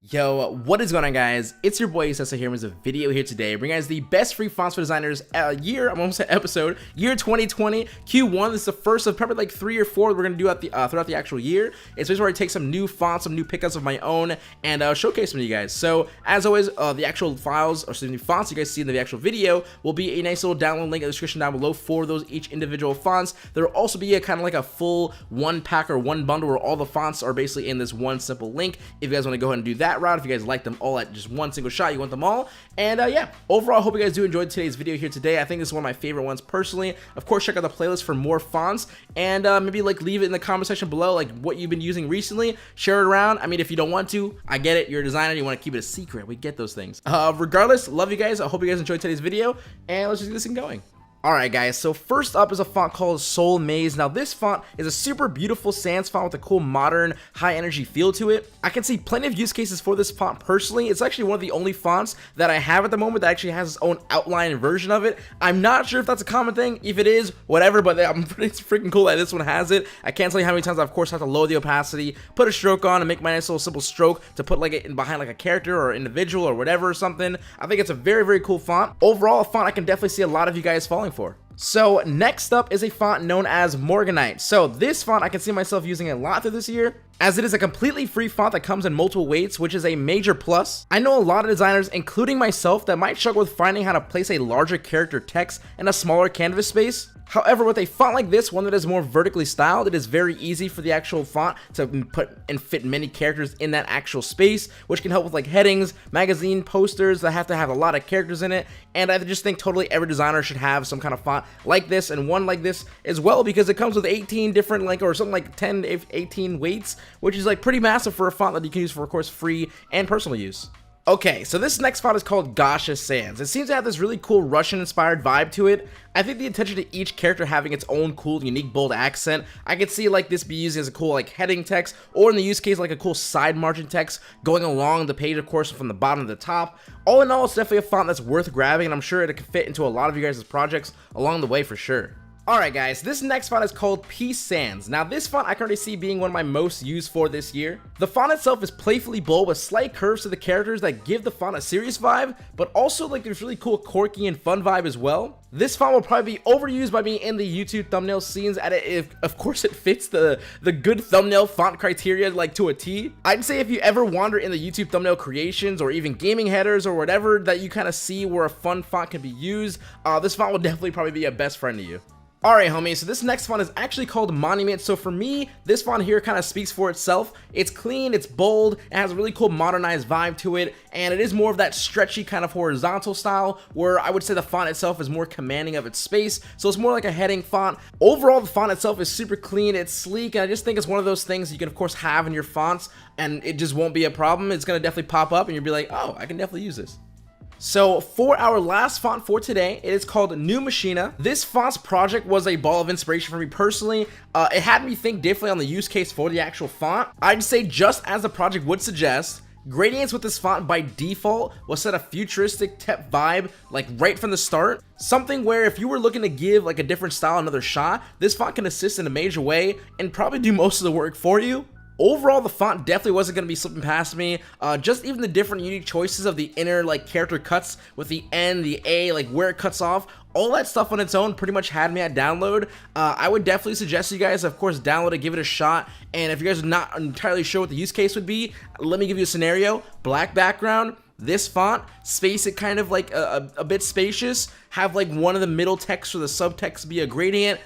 Yo, what is going on, guys? It's your boy Sessa here with a video here today, bringing guys the best free fonts for designers episode, year 2020, Q1. This is the first of probably like 3 or 4 we're gonna do at the throughout the actual year. It's basically where I take some new fonts, some new pickups of my own, and showcase them to you guys. So as always, the actual files or some new fonts you guys see in the actual video will be a nice little download link in the description down below for those each individual fonts. There will also be a kind of like a full one pack or one bundle where all the fonts are basically in this one simple link. If you guys want to go ahead and do that route, if you guys like them all at just one single shot, you want them all. And yeah, overall, I hope you guys do enjoy today's video here today. I think this is one of my favorite ones personally. Of course, check out the playlist for more fonts, and maybe like leave it in the comment section below, like what you've been using recently. Share it around. I mean, if you don't want to, I get it, you're a designer, you want to keep it a secret, we get those things. Regardless, love you guys. I hope you guys enjoyed today's video, and let's just get this thing going. Alright guys, so first up is a font called Soul Maze. Now this font is a super beautiful sans font with a cool modern high energy feel to it. I can see plenty of use cases for this font personally. It's actually one of the only fonts that I have at the moment that actually has its own outline version of it. I'm not sure if that's a common thing. If it is, whatever, but it's freaking cool that this one has it. I can't tell you how many times I of course have to lower the opacity, put a stroke on, and make my nice little simple stroke to put like it in behind like a character or individual or whatever or something. I think it's a very, very cool font. Overall, a font I can definitely see a lot of you guys falling for. So next up is a font known as Morganite. So this font I can see myself using a lot through this year, as it is a completely free font that comes in multiple weights, which is a major plus. I know a lot of designers, including myself, that might struggle with finding how to place a larger character text in a smaller canvas space. However, with a font like this, one that is more vertically styled, it is very easy for the actual font to put and fit many characters in that actual space, which can help with like headings, magazine posters that have to have a lot of characters in it. And I just think totally every designer should have some kind of font like this and one like this as well, because it comes with 18 different like, or something like 10 to 18 weights, which is like pretty massive for a font that you can use for, of course, free and personal use. Okay, so this next font is called Gasha Sans. It seems to have this really cool Russian-inspired vibe to it. I think the attention to each character having its own cool, unique, bold accent, I could see like this be used as a cool like heading text, or in the use case like a cool side margin text going along the page, of course, from the bottom to the top. All in all, it's definitely a font that's worth grabbing, and I'm sure it can fit into a lot of you guys' projects along the way for sure. Alright guys, this next font is called Peace Sans. Now this font I currently see being one of my most used for this year. The font itself is playfully bold with slight curves to the characters that give the font a serious vibe, but also like this really cool quirky and fun vibe as well. This font will probably be overused by me in the YouTube thumbnail scenes, and if of course it fits the good thumbnail font criteria like to a T. I'd say if you ever wander in the YouTube thumbnail creations or even gaming headers or whatever that you kind of see where a fun font can be used, this font will definitely probably be a best friend to you. Alright homies, so this next font is actually called Monument. So for me, this font here kind of speaks for itself. It's clean, it's bold, it has a really cool modernized vibe to it, and it is more of that stretchy kind of horizontal style, where I would say the font itself is more commanding of its space, so it's more like a heading font. Overall, the font itself is super clean, it's sleek, and I just think it's one of those things you can of course have in your fonts, and it just won't be a problem. It's going to definitely pop up, and you'll be like, oh, I can definitely use this. So for our last font for today, it is called New Machina. This font's project was a ball of inspiration for me personally. It had me think differently on the use case for the actual font. I'd say, just as the project would suggest, gradients with this font by default will set a futuristic tech vibe like right from the start. Something where if you were looking to give like a different style another shot, this font can assist in a major way and probably do most of the work for you. Overall, the font definitely wasn't going to be slipping past me. Just even the different unique choices of the inner like character cuts with the N, the A, like where it cuts off, all that stuff on its own pretty much had me at download. I would definitely suggest you guys, of course, download it, give it a shot. And if you guys are not entirely sure what the use case would be, let me give you a scenario. Black background, this font, space it kind of like a bit spacious, have like one of the middle text or the subtext be a gradient.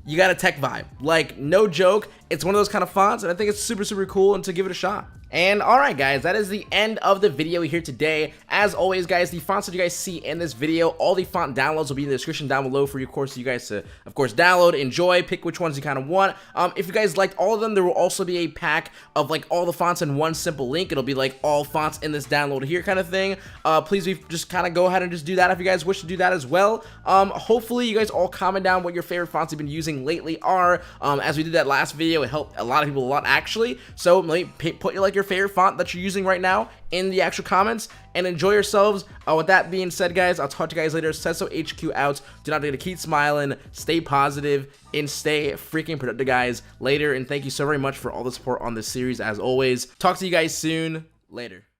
You got a tech vibe, like no joke. It's one of those kind of fonts, and I think it's super, super cool, and to give it a shot. And alright guys, that is the end of the video here today. As always guys, the fonts that you guys see in this video, all the font downloads will be in the description down below for you, of course, you guys to, of course, download, enjoy, pick which ones you kind of want. If you guys liked all of them, there will also be a pack of like all the fonts in one simple link. It'll be like all fonts in this download here kind of thing. Please just kind of go ahead and just do that if you guys wish to do that as well. Hopefully you guys all comment down what your favorite fonts you've been using lately are. As we did that last video, it helped a lot of people a lot actually. So let me put like your favorite font that you're using right now in the actual comments, and enjoy yourselves. With that being said guys, I'll talk to you guys later. Sesso HQ out. Do not forget to keep smiling, stay positive, and stay freaking productive guys. Later, and thank you so very much for all the support on this series as always. Talk to you guys soon. Later.